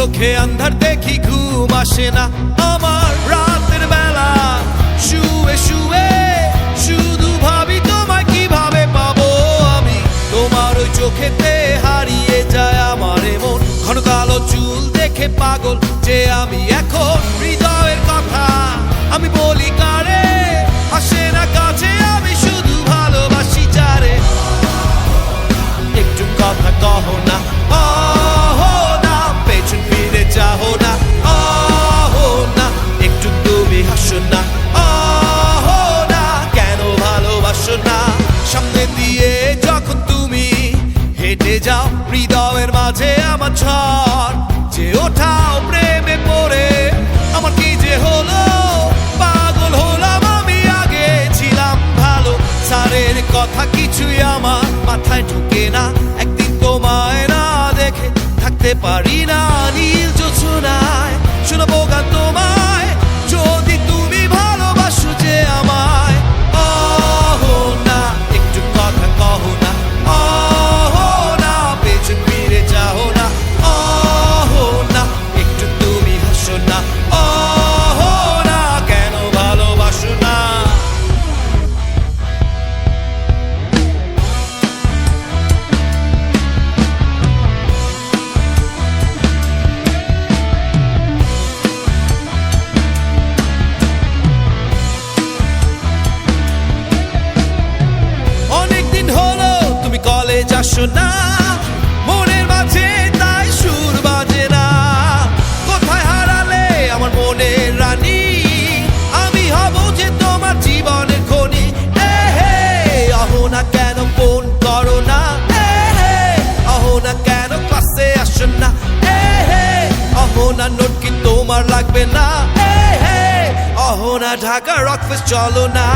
চোখে আন্ধার দেখি ঘুম আসে না আমার রাতের বেলা শুয়ে শুয়ে শুধু ভাবি তোমায় কিভাবে পাবো আমি তোমার ওই চোখেতে হারিয়ে যায় আমার মন ঘন কালো চুল দেখে পাগল যে আমি এখন হৃদয়ের কথা আমি বলি কারে আসে না কাছে আমি শুধু ভালোবাসি যারে একটু কথা কহো না না পেছন ফিরে যাও না না একটু তুমি হাসো না না কেন ভালোবাসো না সামনে দিয়ে যখন তুমি হেঁটে যাও হৃদয়ের মাঝে আমার ঝড় যে ওঠাও প্রেমে পড়ে আমার কি যে হলো পাগল হলাম আমি আগে ছিলাম ভালো সারের কথা কিছুই আমার মাথায় ঢুকে না একদিন তোমায় না দেখে থাকতে পারি না নীল জোছনায় শোনাবো গান তোমায় যদি তুমি ভালোবাসো যে আমায় না একটু কথা কহো না না পেছন ফিরে যাও না না একটু তুমি হাসো না না কেন ভালোবাসো না অনেকদিন হলো তুমি কলেজ আসো না মনের মাঝে তাই সুর বাজে না কোথায় হারালে আমার মনের রানী আমি হব যে তোমার জীবনের খনি আহো না কেন ফোন করো না আহো না কেন ক্লাসে আসো না আহো না নোট কি তোমার লাগবে না আহো না ঢাকা রক ফেস্ট চলো না